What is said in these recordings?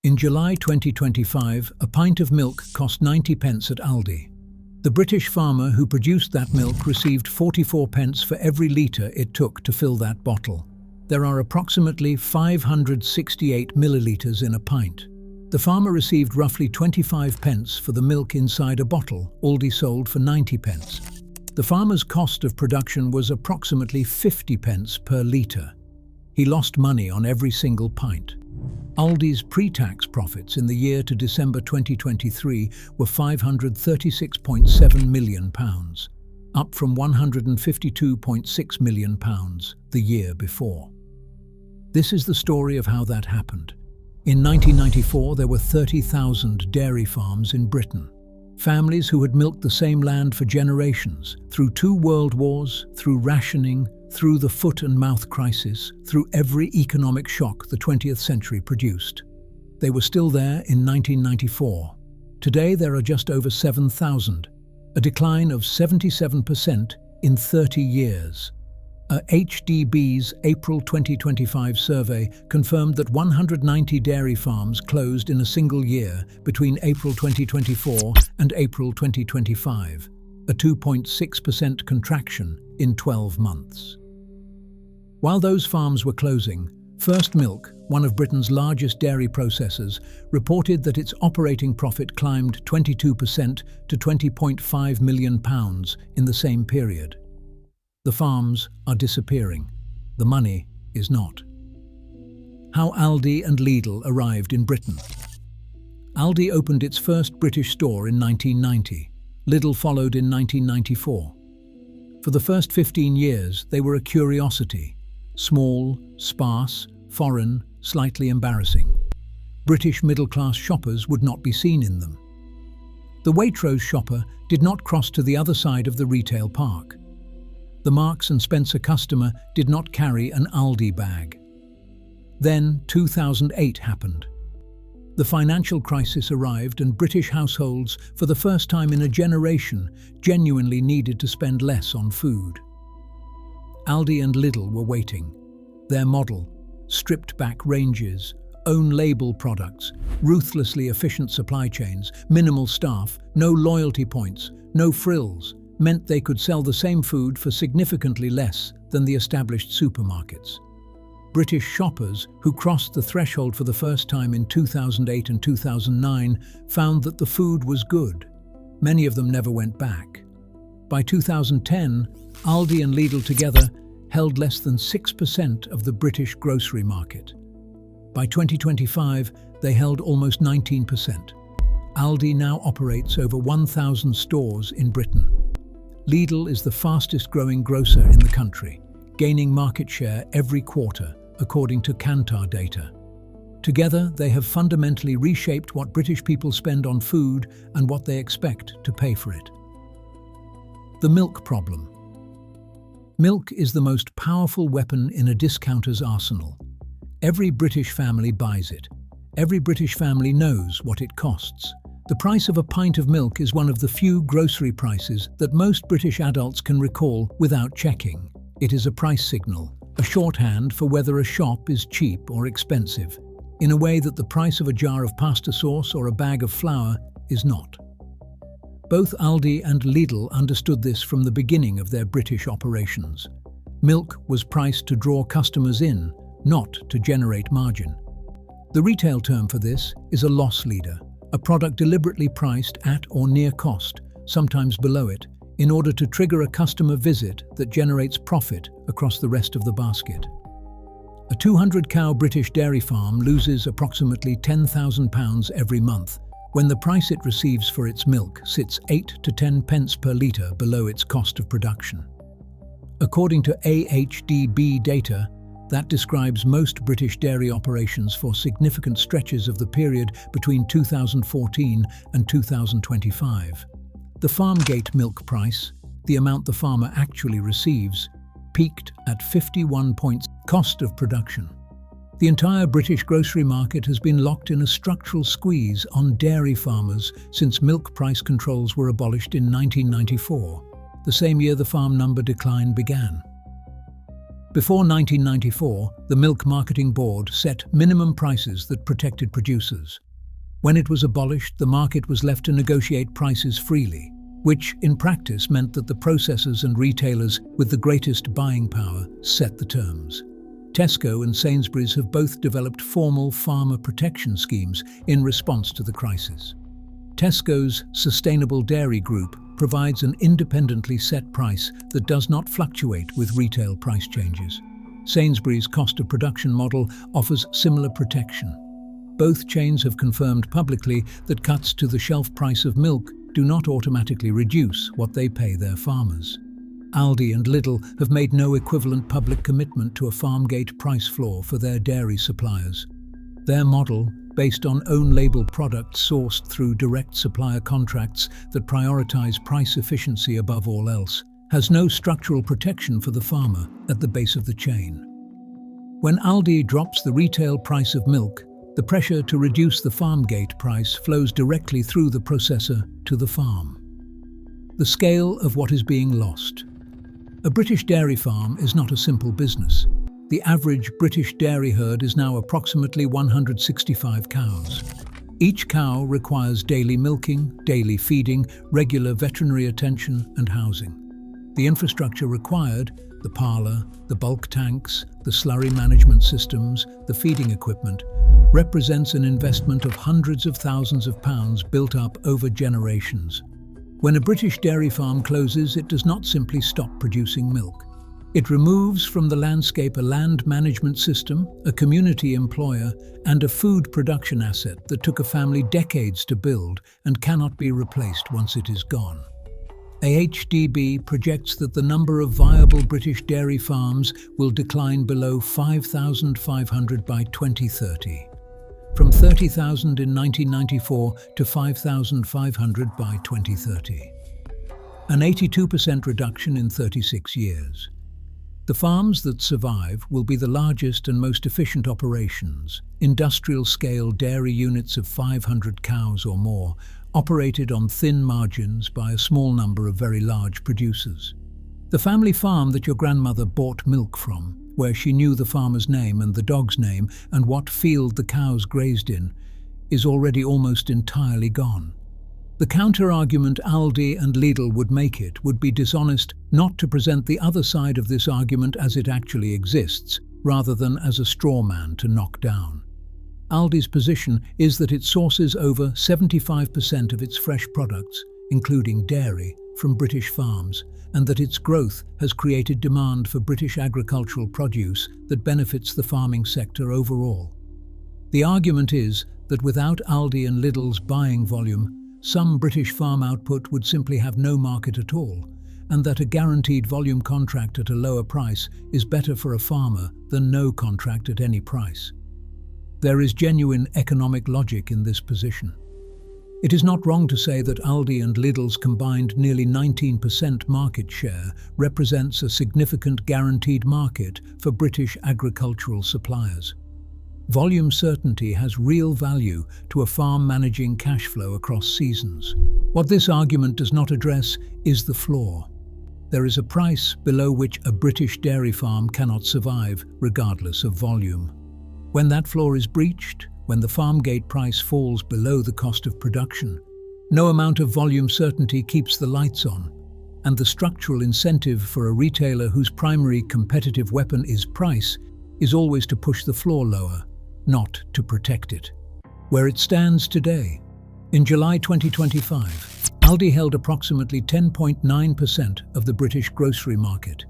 In July 2025, a pint of milk cost 90 pence at Aldi. The British farmer who produced that milk received 44 pence for every litre it took to fill that bottle. There are approximately 568 millilitres in a pint. The farmer received roughly 25 pence for the milk inside a bottle Aldi sold for 90 pence. The farmer's cost of production was approximately 50 pence per litre. He lost money on every single pint. Aldi's pre-tax profits in the year to December 2023 were £536.7 million, up from £152.6 million the year before. This is the story of how that happened. In 1994, there were 30,000 dairy farms in Britain. Families who had milked the same land for generations, through 2 world wars, through rationing, through the foot and mouth crisis, through every economic shock the 20th century produced. They were still there in 1994. Today there are just over 7,000, a decline of 77% in 30 years. AHDB's April 2025 survey confirmed that 190 dairy farms closed in a single year between April 2024 and April 2025, a 2.6% contraction in 12 months. While those farms were closing, First Milk, one of Britain's largest dairy processors, reported that its operating profit climbed 22% to £20.5 million in the same period. The farms are disappearing. The money is not. How Aldi and Lidl arrived in Britain. Aldi opened its first British store in 1990. Lidl followed in 1994. For the first 15 years, they were a curiosity. Small, sparse, foreign, slightly embarrassing. British middle-class shoppers would not be seen in them. The Waitrose shopper did not cross to the other side of the retail park. The Marks and Spencer customer did not carry an Aldi bag. Then 2008 happened. The financial crisis arrived and British households, for the first time in a generation, genuinely needed to spend less on food. Aldi and Lidl were waiting. Their model, stripped-back ranges, own-label products, ruthlessly efficient supply chains, minimal staff, no loyalty points, no frills, meant they could sell the same food for significantly less than the established supermarkets. British shoppers who crossed the threshold for the first time in 2008 and 2009 found that the food was good. Many of them never went back. By 2010, Aldi and Lidl together held less than 6% of the British grocery market. By 2025, they held almost 19%. Aldi now operates over 1,000 stores in Britain. Lidl is the fastest-growing grocer in the country, gaining market share every quarter, according to Kantar data. Together, they have fundamentally reshaped what British people spend on food and what they expect to pay for it. The milk problem. Milk is the most powerful weapon in a discounter's arsenal. Every British family buys it. Every British family knows what it costs. The price of a pint of milk is one of the few grocery prices that most British adults can recall without checking. It is a price signal, a shorthand for whether a shop is cheap or expensive, in a way that the price of a jar of pasta sauce or a bag of flour is not. Both Aldi and Lidl understood this from the beginning of their British operations. Milk was priced to draw customers in, not to generate margin. The retail term for this is a loss leader, a product deliberately priced at or near cost, sometimes below it, in order to trigger a customer visit that generates profit across the rest of the basket. A 200-cow British dairy farm loses approximately £10,000 every month when the price it receives for its milk sits 8 to 10 pence per litre below its cost of production. According to AHDB data, that describes most British dairy operations for significant stretches of the period between 2014 and 2025. The farm gate milk price, the amount the farmer actually receives, peaked at 51 points cost of production. The entire British grocery market has been locked in a structural squeeze on dairy farmers since milk price controls were abolished in 1994, the same year the farm number decline began. Before 1994, the Milk Marketing Board set minimum prices that protected producers. When it was abolished, the market was left to negotiate prices freely, which in practice meant that the processors and retailers with the greatest buying power set the terms. Tesco and Sainsbury's have both developed formal farmer protection schemes in response to the crisis. Tesco's Sustainable Dairy Group provides an independently set price that does not fluctuate with retail price changes. Sainsbury's cost of production model offers similar protection. Both chains have confirmed publicly that cuts to the shelf price of milk do not automatically reduce what they pay their farmers. Aldi and Lidl have made no equivalent public commitment to a farmgate price floor for their dairy suppliers. Their model, based on own-label products sourced through direct supplier contracts that prioritize price efficiency above all else, has no structural protection for the farmer at the base of the chain. When Aldi drops the retail price of milk, the pressure to reduce the farmgate price flows directly through the processor to the farm. The scale of what is being lost. A British dairy farm is not a simple business. The average British dairy herd is now approximately 165 cows. Each cow requires daily milking, daily feeding, regular veterinary attention and housing. The infrastructure required, the parlour, the bulk tanks, the slurry management systems, the feeding equipment, represents an investment of hundreds of thousands of pounds built up over generations. When a British dairy farm closes, it does not simply stop producing milk. It removes from the landscape a land management system, a community employer, and a food production asset that took a family decades to build and cannot be replaced once it is gone. AHDB projects that the number of viable British dairy farms will decline below 5,500 by 2030. From 30,000 in 1994 to 5,500 by 2030. An 82% reduction in 36 years. The farms that survive will be the largest and most efficient operations, industrial-scale dairy units of 500 cows or more, operated on thin margins by a small number of very large producers. The family farm that your grandmother bought milk from, where she knew the farmer's name and the dog's name and what field the cows grazed in, is already almost entirely gone. The counter-argument Aldi and Lidl would make it would be dishonest not to present the other side of this argument as it actually exists, rather than as a straw man to knock down. Aldi's position is that it sources over 75% of its fresh products, including dairy, from British farms, and that its growth has created demand for British agricultural produce that benefits the farming sector overall. The argument is that without Aldi and Lidl's buying volume, some British farm output would simply have no market at all, and that a guaranteed volume contract at a lower price is better for a farmer than no contract at any price. There is genuine economic logic in this position. It is not wrong to say that Aldi and Lidl's combined nearly 19% market share represents a significant guaranteed market for British agricultural suppliers. Volume certainty has real value to a farm managing cash flow across seasons. What this argument does not address is the floor. There is a price below which a British dairy farm cannot survive, regardless of volume. When that floor is breached, when the farm gate price falls below the cost of production, no amount of volume certainty keeps the lights on, and the structural incentive for a retailer whose primary competitive weapon is price is always to push the floor lower, not to protect it. Where it stands today. In July 2025, Aldi held approximately 10.9% of the British grocery market.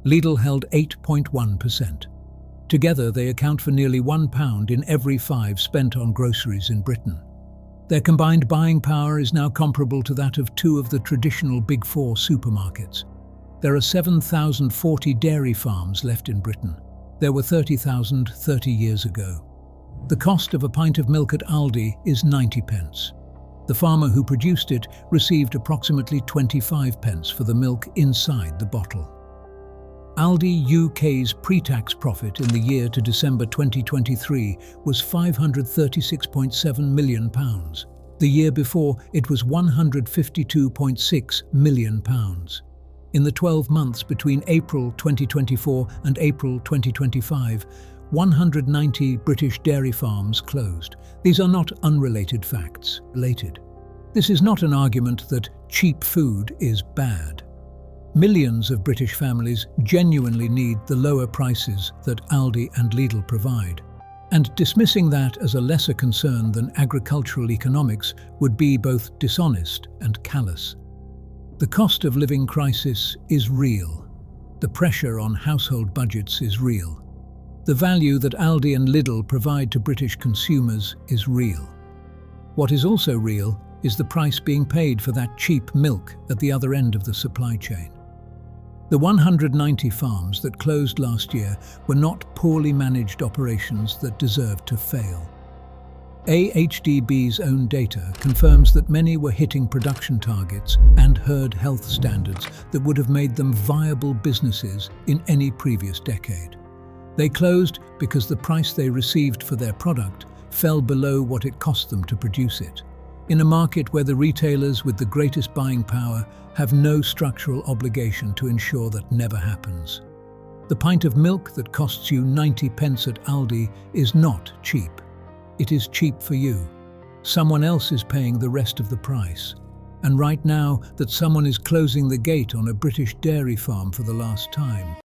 Lidl held 8.1%. Together, they account for nearly £1 in every 5 spent on groceries in Britain. Their combined buying power is now comparable to that of 2 of the traditional Big Four supermarkets. There are 7,040 dairy farms left in Britain. There were 30,000 30 years ago. The cost of a pint of milk at Aldi is 90 pence. The farmer who produced it received approximately 25 pence for the milk inside the bottle. Aldi UK's pre-tax profit in the year to December 2023 was £536.7 million. The year before, it was £152.6 million. In the 12 months between April 2024 and April 2025, 190 British dairy farms closed. These are not unrelated facts. This is not an argument that cheap food is bad. Millions of British families genuinely need the lower prices that Aldi and Lidl provide. And dismissing that as a lesser concern than agricultural economics would be both dishonest and callous. The cost of living crisis is real. The pressure on household budgets is real. The value that Aldi and Lidl provide to British consumers is real. What is also real is the price being paid for that cheap milk at the other end of the supply chain. The 190 farms that closed last year were not poorly managed operations that deserved to fail. AHDB's own data confirms that many were hitting production targets and herd health standards that would have made them viable businesses in any previous decade. They closed because the price they received for their product fell below what it cost them to produce it, in a market where the retailers with the greatest buying power have no structural obligation to ensure that never happens. The pint of milk that costs you 90 pence at Aldi is not cheap. It is cheap for you. Someone else is paying the rest of the price. And right now that someone is closing the gate on a British dairy farm for the last time,